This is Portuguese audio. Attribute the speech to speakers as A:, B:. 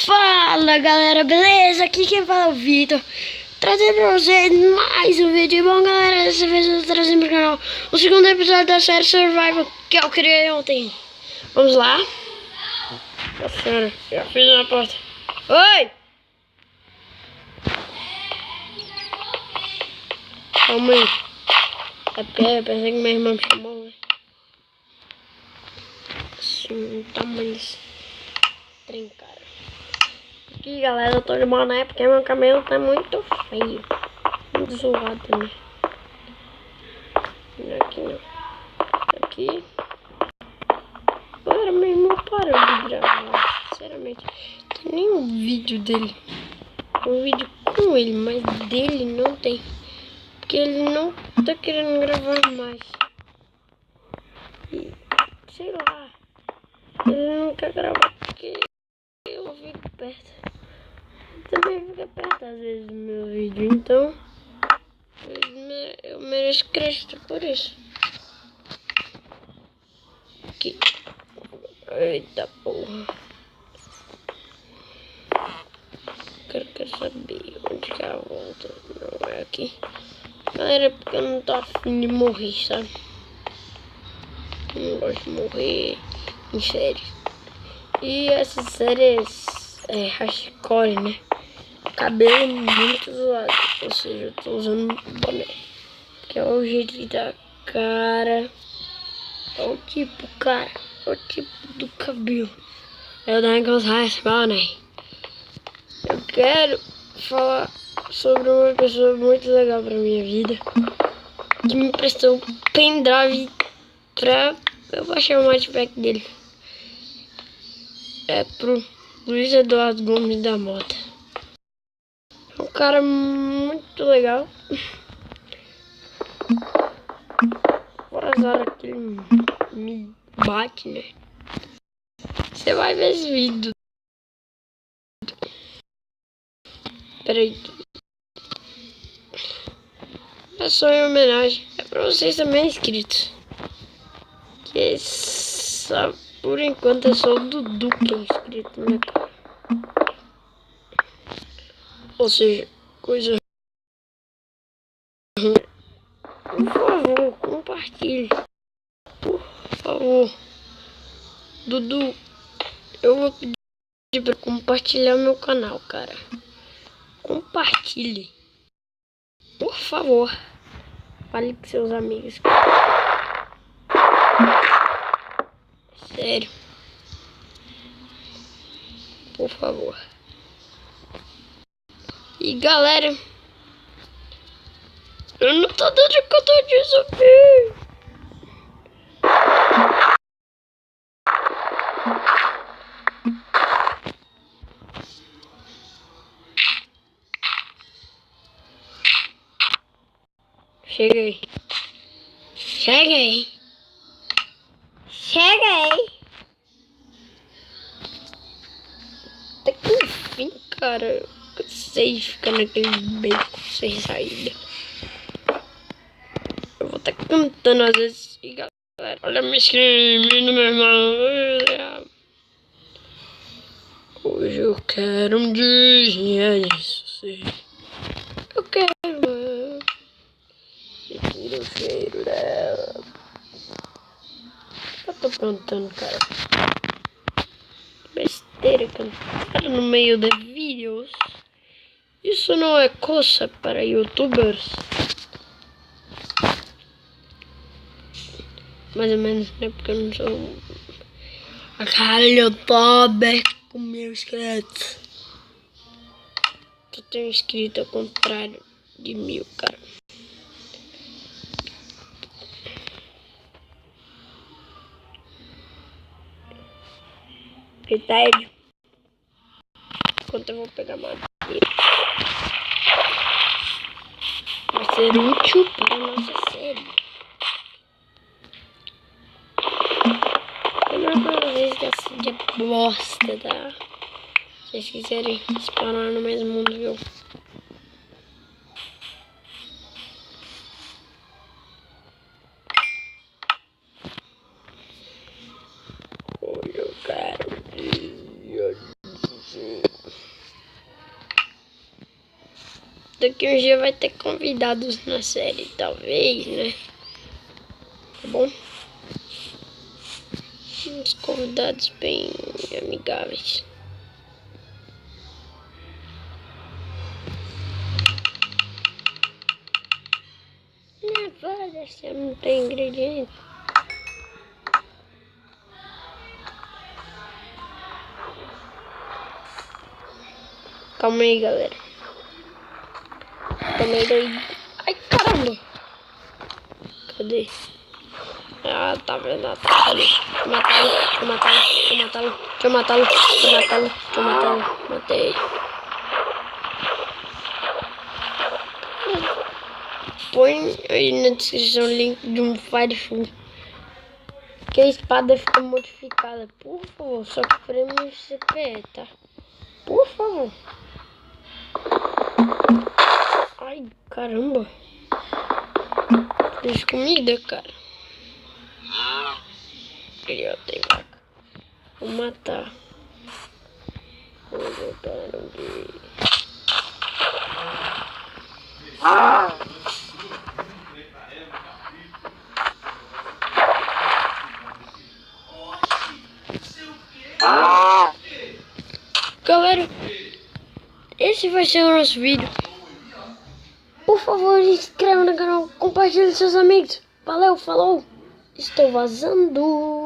A: Fala galera, beleza? Aqui quem fala é o Vitor, trazendo pra vocês mais um vídeo. Bom galera, dessa vez eu tô trazendo pro canal o segundo episódio da série Survival que eu criei ontem. Vamos lá. Nossa senhora, já fiz na porta. Oi! Calma aí. É porque eu pensei que meu irmão me chamou, né? Assim, tamanho desse trem, cara. Aqui galera, eu tô de boné porque meu cabelo tá muito feio. Muito zoado também. Aqui não. Aqui. Agora meu irmão parou de gravar. Sinceramente. Não tem nenhum vídeo dele. Um vídeo com ele, mas dele não tem. Porque ele não tá querendo gravar mais. E, sei lá. Ele não quer gravar porque eu fico perto. Também fica perto às vezes do meu vídeo, então eu mereço crédito por isso. Aqui. Eita porra. Quero saber onde que é a volta. Não é aqui. Galera, porque eu não tô afim de morrer, sabe? Eu não gosto de morrer em série. E essas séries é hardcore, né? Cabelo muito zoado, ou seja, eu tô usando boné, que é o jeito da cara, é o tipo, cara, é o tipo do cabelo. Eu tenho que usar esse boné. Eu quero falar sobre uma pessoa muito legal pra minha vida, que me prestou um pendrive pra eu baixar o modpack dele. É pro Luiz Eduardo Gomes da Mota. É um cara muito legal. Fora as horas que ele me bate, né? Você vai ver esse vídeo. Peraí. É só em homenagem. É pra vocês também inscritos. Que só por enquanto é só o Dudu que é inscrito, né, cara? Ou seja, coisa ruim. Por favor, compartilhe. Por favor. Dudu, eu vou pedir pra compartilhar meu canal, cara. Compartilhe. Por favor. Fale com seus amigos. Sério. Por favor. E galera, eu não tô dando conta disso aqui. Cheguei. Cheguei. Cheguei. Até que enfim, cara. Eu cansei de ficar naquele beco sem saída. Eu vou estar cantando às vezes. E galera, olha me escrevendo, meu irmão. Hoje eu quero um dia isso, sim. Eu quero sentir o cheiro dela. Eu tô cantando, cara. Besteira, cantar no meio de vídeos. Isso não é coisa para youtubers. Mais ou menos, né? Porque eu não sou a cara youtuber com 1000 inscritos. Eu tenho inscrito ao contrário de 1000, cara. Que tédio. Enquanto eu vou pegar madeira. Vai ser útil para a nossa série. Eu não vou fazer esse de bosta, tá? Se vocês quiserem explorar no mesmo mundo, viu? Hoje eu quero Daqui um dia vai ter convidados na série, talvez, né? Tá bom? Uns convidados bem amigáveis. Você não tem ingrediente. Calma aí, galera. Calma aí. Ai, caramba. Cadê? Ah, tá vendo? Tá ali. Deixa eu matá-lo. Matei. Põe aí na descrição o link de um Fireful. Que a espada fica modificada. Por favor, só que prêmio CP, tá? Por favor. Ai, caramba. Fiz comida, cara. Ele ó, tem vaca. Vou matar. Vou botar aqui. Galera, esse vai ser o nosso vídeo. Por favor, se inscreva no canal, compartilhe com seus amigos. Valeu, falou. Estou vazando.